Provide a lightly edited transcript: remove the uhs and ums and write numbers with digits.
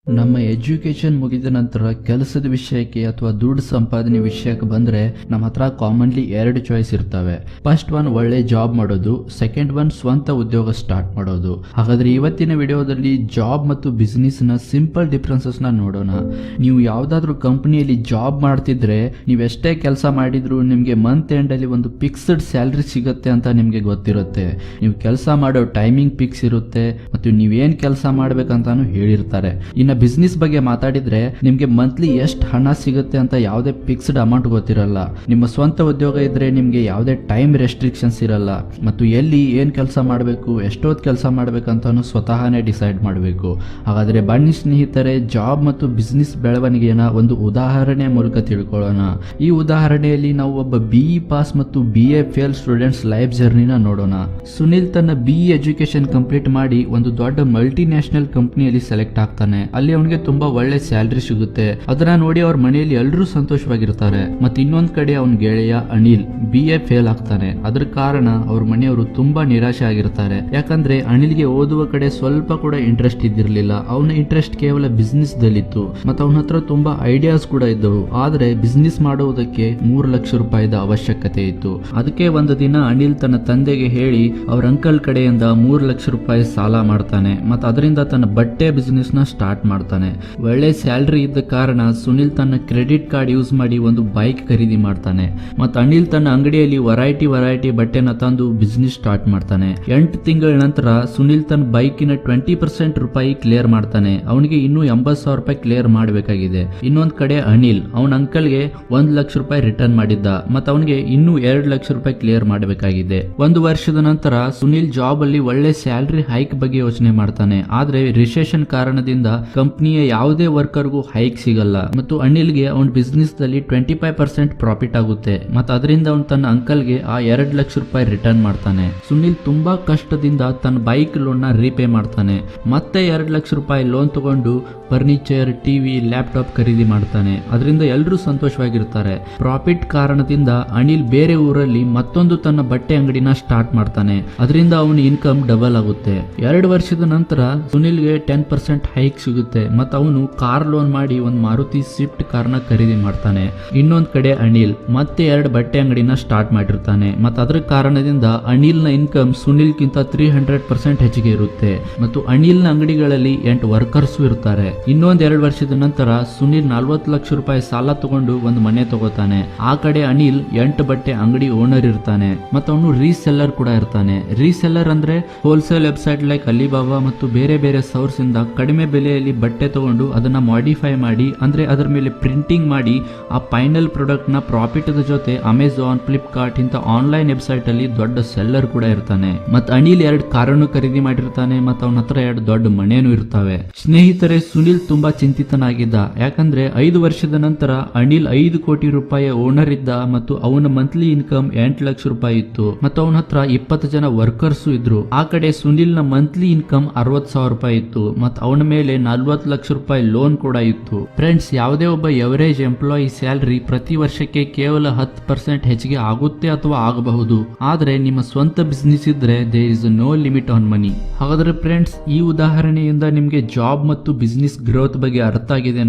ನಮ್ಮ ಎಜುಕೇಶನ್ ಮುಗಿದ ನಂತರ ಕೆಲಸದ ವಿಷಯಕ್ಕೆ ಅಥವಾ ದುಡ್ಡು ಸಂಪಾದನೆ ವಿಷಯಕ್ಕೆ ಬಂದ್ರೆ ನಮ್ಮ ಹತ್ರ ಕಾಮನ್ಲಿ ಎರಡು ಚಾಯ್ಸ್ ಇರ್ತವೆ. ಫಸ್ಟ್ ಒನ್ ಒಳ್ಳೆ ಜಾಬ್ ಮಾಡೋದು, ಸೆಕೆಂಡ್ ಒನ್ ಸ್ವಂತ ಉದ್ಯೋಗ ಸ್ಟಾರ್ಟ್ ಮಾಡೋದು. ಹಾಗಾದ್ರೆ ಇವತ್ತಿನ ವಿಡಿಯೋದಲ್ಲಿ ಜಾಬ್ ಮತ್ತು ಬಿಸ್ನೆಸ್ ನ ಸಿಂಪಲ್ ಡಿಫ್ರೆನ್ಸಸ್ ನ ನೋಡೋಣ. ನೀವು ಯಾವ್ದಾದ್ರು ಕಂಪನಿಯಲ್ಲಿ ಜಾಬ್ ಮಾಡ್ತಿದ್ರೆ ನೀವೆಷ್ಟೇ ಕೆಲಸ ಮಾಡಿದ್ರು ನಿಮ್ಗೆ ಮಂತ್ ಎಂಡ್ ಅಲ್ಲಿ ಒಂದು ಫಿಕ್ಸ್ಡ್ ಸ್ಯಾಲರಿ ಸಿಗುತ್ತೆ ಅಂತ ನಿಮ್ಗೆ ಗೊತ್ತಿರುತ್ತೆ. ನೀವು ಕೆಲಸ ಮಾಡೋ ಟೈಮಿಂಗ್ ಫಿಕ್ಸ್ ಇರುತ್ತೆ ಮತ್ತು ನೀವೇನ್ ಕೆಲಸ ಮಾಡ್ಬೇಕಂತಾನು ಹೇಳಿರ್ತಾರೆ. ಇನ್ನು ಬಿಸ್ನೆಸ್ ಬಗ್ಗೆ ಮಾತಾಡಿದ್ರೆ ನಿಮ್ಗೆ ಮಂತ್ಲಿ ಎಷ್ಟು ಹಣ ಸಿಗುತ್ತೆ ಅಂತ ಯಾವುದೇ ಫಿಕ್ಸ್ಡ್ ಅಮೌಂಟ್ ಗೊತ್ತಿರಲ್ಲ. ನಿಮ್ಮ ಸ್ವಂತ ಉದ್ಯೋಗ ಇದ್ರೆ ನಿಮ್ಗೆ ಯಾವುದೇ ಟೈಮ್ ರೆಸ್ಟ್ರಿಕ್ಷನ್ಸ್ ಇರಲ್ಲ ಮತ್ತು ಎಲ್ಲಿ ಏನ್ ಕೆಲಸ ಮಾಡಬೇಕು, ಎಷ್ಟೊತ್ತು ಕೆಲಸ ಮಾಡ್ಬೇಕಂತಾನು ಸ್ವತಃನೇ ಡಿಸೈಡ್ ಮಾಡಬೇಕು. ಹಾಗಾದ್ರೆ ಬನ್ನಿ ಸ್ನೇಹಿತರೆ, ಜಾಬ್ ಮತ್ತು ಬಿಸ್ನೆಸ್ ಬೆಳವಣಿಗೆನ ಒಂದು ಉದಾಹರಣೆ ಮೂಲಕ ತಿಳ್ಕೊಳ್ಳೋಣ. ಈ ಉದಾಹರಣೆಯಲ್ಲಿ ನಾವು ಒಬ್ಬ BE ಪಾಸ್ ಮತ್ತು BA ಫೇಲ್ ಸ್ಟೂಡೆಂಟ್ಸ್ ಲೈಫ್ ಜರ್ನಿನ ನೋಡೋಣ. ಸುನಿಲ್ ತನ್ನ BE ಎಜುಕೇಶನ್ ಕಂಪ್ಲೀಟ್ ಮಾಡಿ ಒಂದು ದೊಡ್ಡ ಮಲ್ಟಿ ನ್ಯಾಷನಲ್ ಕಂಪನಿಯಲ್ಲಿ ಸೆಲೆಕ್ಟ್ ಆಗ್ತಾನೆ. ಅಲ್ಲಿ ಅವನಿಗೆ ತುಂಬಾ ಒಳ್ಳೆ ಸ್ಯಾಲರಿ ಸಿಗುತ್ತೆ. ಅದನ್ನ ನೋಡಿ ಅವ್ರ ಮನೆಯಲ್ಲಿ ಎಲ್ಲರೂ ಸಂತೋಷವಾಗಿರ್ತಾರೆ. ಮತ್ತೆ ಇನ್ನೊಂದ್ ಕಡೆ ಅವನ ಗೆಳೆಯ ಅನಿಲ್ BA ಫೇಲ್ ಆಗ್ತಾನೆ. ಅದ್ರ ಕಾರಣ ಅವ್ರ ಮನೆಯವರು ತುಂಬಾ ನಿರಾಶೆ ಆಗಿರ್ತಾರೆ. ಯಾಕಂದ್ರೆ ಅನಿಲ್ಗೆ ಓದುವ ಕಡೆ ಸ್ವಲ್ಪ ಕೂಡ ಇಂಟ್ರೆಸ್ಟ್ ಇದ್ದಿರ್ಲಿಲ್ಲ. ಅವನ ಇಂಟ್ರೆಸ್ಟ್ ಕೇವಲ ಬಿಸ್ನೆಸ್ ದಲ್ಲಿತ್ತು ಮತ್ತೆ ಅವನ ಹತ್ರ ತುಂಬಾ ಐಡಿಯಾಸ್ ಕೂಡ ಇದ್ದವು. ಆದ್ರೆ ಬಿಸ್ನೆಸ್ ಮಾಡುವುದಕ್ಕೆ 3 ಲಕ್ಷ ರೂಪಾಯಿದ ಅವಶ್ಯಕತೆ ಇತ್ತು. ಅದಕ್ಕೆ ಒಂದು ದಿನ ಅನಿಲ್ ತನ್ನ ತಂದೆಗೆ ಹೇಳಿ ಅವ್ರ ಅಂಕಲ್ ಕಡೆಯಿಂದ 3 ಲಕ್ಷ ರೂಪಾಯಿ ಸಾಲ ಮಾಡ್ತಾನೆ. ಮತ್ತೆ ಅದರಿಂದ ತನ್ನ ಬಟ್ಟೆ ಬಿಸ್ನೆಸ್ ನ ಸ್ಟಾರ್ಟ್ ಮಾಡ್ತಾನೆ. ಒಳ್ಳೆ ಸ್ಯಾಲರಿ ಇದ್ದ ಕಾರಣ ಸುನಿಲ್ ತನ್ನ ಕ್ರೆಡಿಟ್ ಕಾರ್ಡ್ ಯೂಸ್ ಮಾಡಿ ಒಂದು ಬೈಕ್ ಖರೀದಿ ಮಾಡ್ತಾನೆ. ಮತ್ತು ಅನಿಲ್ ತನ್ನ ಅಂಗಡಿಯಲ್ಲಿ ವೆರೈಟಿ ಬಟ್ಟೆನ ತಂದು ಬಿಸ್ನೆಸ್ ಸ್ಟಾರ್ಟ್ ಮಾಡ್ತಾನೆ. 8 ತಿಂಗಳ ನಂತರ ಸುನಿಲ್ ತನ್ನ ಬೈಕಿನ 20% ರೂಪಾಯಿ ಕ್ಲಿಯರ್ ಮಾಡ್ತಾನೆ. ಅವನಿಗೆ ಇನ್ನೂ 80,000 ರೂಪಾಯಿ ಕ್ಲಿಯರ್ ಮಾಡಬೇಕಾಗಿದೆ. ಇನ್ನೊಂದ್ ಕಡೆ ಅನಿಲ್ ಅವನ ಅಂಕಲ್ಗೆ 1 ಲಕ್ಷ ರೂಪಾಯಿ ರಿಟರ್ನ್ ಮಾಡಿದ್ದ ಮತ್ತು ಅವನಿಗೆ ಇನ್ನೂ 2 ಲಕ್ಷ ರೂಪಾಯಿ ಕ್ಲಿಯರ್ ಮಾಡಬೇಕಾಗಿದೆ. 1 ವರ್ಷದ ನಂತರ ಸುನಿಲ್ ಜಾಬ್ ಅಲ್ಲಿ ಒಳ್ಳೆ ಸ್ಯಾಲರಿ ಹೈಕ್ ಬಗ್ಗೆ ಯೋಚನೆ ಮಾಡ್ತಾನೆ. ಆದ್ರೆ ರಿಸೆಷನ್ ಕಾರಣದಿಂದ ಕಂಪನಿಯ ಯಾವುದೇ ವರ್ಕರ್ಗೂ ಹೈಕ್ ಸಿಗಲ್ಲ ಮತ್ತು ಅನಿಲ್ಗೆ ಅವನ ಬಿಸ್ನೆಸ್ ದಲ್ಲಿ 25% ಪ್ರಾಫಿಟ್ ಆಗುತ್ತೆ. ಮತ್ತು ಅದರಿಂದ ಅವನು ತನ್ನ ಅಂಕಲ್ಗೆ ಆ 2 ಲಕ್ಷ ರೂಪಾಯಿ ರಿಟರ್ನ್ ಮಾಡ್ತಾನೆ. ಸುನಿಲ್ ತುಂಬಾ ಕಷ್ಟದಿಂದ ತನ್ನ ಬೈಕ್ ಲೋನ್ ನ ರೀಪೇ ಮಾಡ್ತಾನೆ. ಮತ್ತೆ 2 ಲಕ್ಷ ರೂಪಾಯಿ ಲೋನ್ ತಗೊಂಡು ಫರ್ನಿಚರ್, ಟಿವಿ, ಲ್ಯಾಪ್ಟಾಪ್ ಖರೀದಿ ಮಾಡ್ತಾನೆ. ಅದರಿಂದ ಎಲ್ಲರೂ ಸಂತೋಷವಾಗಿರ್ತಾರೆ. ಪ್ರಾಫಿಟ್ ಕಾರಣದಿಂದ ಅನಿಲ್ ಬೇರೆ ಊರಲ್ಲಿ ಮತ್ತೊಂದು ತನ್ನ ಬಟ್ಟೆ ಅಂಗಡಿನ ಸ್ಟಾರ್ಟ್ ಮಾಡ್ತಾನೆ. ಅದರಿಂದ ಅವನ ಇನ್ಕಮ್ ಡಬಲ್ ಆಗುತ್ತೆ. 2 ವರ್ಷದ ನಂತರ ಸುನಿಲ್ಗೆ 10% ಹೈಕ್ ಸಿಗುತ್ತೆ ಮತ್ತು ಅವನು ಕಾರ್ ಲೋನ್ ಮಾಡಿ ಒಂದು ಮಾರುತಿ ಸ್ವಿಫ್ಟ್ ಕಾರ್ನ ಖರೀದಿ ಮಾಡ್ತಾನೆ. ಇನ್ನೊಂದ್ ಕಡೆ ಅನಿಲ್ ಮತ್ತೆ 2 ಬಟ್ಟೆ ಅಂಗಡಿನ ಸ್ಟಾರ್ಟ್ ಮಾಡಿರ್ತಾನೆ. ಮತ್ತು ಅದರ ಕಾರಣದಿಂದ ಅನಿಲ್ ನ ಇನ್ಕಮ್ ಸುನಿಲ್ ಗಿಂತ 300% ಹೆಚ್ಚಿಗೆ ಇರುತ್ತೆ ಮತ್ತು ಅನಿಲ್ ನ ಅಂಗಡಿಗಳಲ್ಲಿ 8 ವರ್ಕರ್ಸ್ ಇರ್ತಾರೆ. ಇನ್ನೊಂದ್ 2 ವರ್ಷದ ನಂತರ ಸುನಿಲ್ 40 ಲಕ್ಷ ರೂಪಾಯಿ ಸಾಲ ತಗೊಂಡು ಒಂದು ಮನೆ ತಗೋತಾನೆ. ಆ ಕಡೆ ಅನಿಲ್ 8 ಬಟ್ಟೆ ಅಂಗಡಿ ಓನರ್ ಇರ್ತಾನೆ ಮತ್ತು ಅವನು ರೀಸೆಲ್ಲರ್ ಕೂಡ ಇರ್ತಾನೆ. ರೀಸೆಲ್ಲರ್ ಅಂದ್ರೆ ಹೋಲ್ಸೇಲ್ ವೆಬ್ಸೈಟ್ ಲೈಕ್ ಅಲಿಬಾಬಾ ಮತ್ತು ಬೇರೆ ಸೋರ್ಸ್ ಇಂದ ಕಡಿಮೆ ಬೆಲೆಯಲ್ಲಿ ಬಟ್ಟೆ ತಗೊಂಡು ಅದನ್ನ ಮಾಡಿಫೈ ಮಾಡಿ ಅಂದ್ರೆ ಅದರ ಮೇಲೆ ಪ್ರಿಂಟಿಂಗ್ ಮಾಡಿ ಆ ಫೈನಲ್ ಪ್ರಾಡಕ್ಟ್ ನ ಪ್ರಾಫಿಟ್ ಜೊತೆ ಅಮೆಜಾನ್, ಫ್ಲಿಪ್ಕಾರ್ಟ್ ಇಂತ ಆನ್ಲೈನ್ ವೆಬ್ಸೈಟ್ ಅಲ್ಲಿ ದೊಡ್ಡ ಸೆಲ್ಲರ್ ಕೂಡ ಇರ್ತಾನೆ. ಮತ್ತು ಅನಿಲ್ 2 ಕಾರನ್ನು ಖರೀದಿ ಮಾಡಿರ್ತಾನೆ ಮತ್ತು ಅವನ ಹತ್ರ 2 ದೊಡ್ಡ ಮನೇನು ಇರ್ತವೆ. ಸ್ನೇಹಿತರೆ, ಸುನಿಲ್ ತುಂಬಾ ಚಿಂತಿತನಾಗಿದ್ದ. ಯಾಕಂದ್ರೆ 5 ವರ್ಷದ ನಂತರ ಅನಿಲ್ 5 ಕೋಟಿ ರೂಪಾಯಿ ಓನರ್ ಇದ್ದ ಮತ್ತು ಅವನ ಮಂತ್ಲಿ ಇನ್ಕಮ್ 8 ಲಕ್ಷ ರೂಪಾಯಿ ಇತ್ತು ಮತ್ತು ಅವನ ಹತ್ರ 20 ಜನ ವರ್ಕರ್ಸ್ ಇದ್ರು. ಆ ಕಡೆ ಸುನಿಲ್ ನ ಮಂತ್ಲಿ ಇನ್ಕಮ್ 60,000 ರೂಪಾಯಿ ಇತ್ತು ಮತ್ತು ಅವನ ಮೇಲೆ 40 ಲಕ್ಷ ರೂಪಾಯಿ ಲೋನ್ ಕೂಡ ಇತ್ತು. ಫ್ರೆಂಡ್ಸ್, ಯಾವುದೇ ಒಬ್ಬ ಎವರೇಜ್ ಎಂಪ್ಲಾಯಿ ಸ್ಯಾಲರಿ ಪ್ರತಿ ವರ್ಷಕ್ಕೆ ಕೇವಲ 10% ಹೆಚ್ಚಿಗೆ ಆಗುತ್ತೆ ಅಥವಾ ಆಗಬಹುದು. ಆದ್ರೆ ನಿಮ್ಮ ಸ್ವಂತ ಬಿಸ್ನೆಸ್ ಇದ್ರೆ there is no limit on money. ಹಾಗಾದ್ರೆ ಫ್ರೆಂಡ್ಸ್, ಈ ಉದಾಹರಣೆಯಿಂದ ನಿಮ್ಗೆ ಜಾಬ್ ಮತ್ತು ಬಿಸ್ನೆಸ್ ಗ್ರೋತ್ ಬಗ್ಗೆ ಅರ್ಥ ಆಗಿದೆ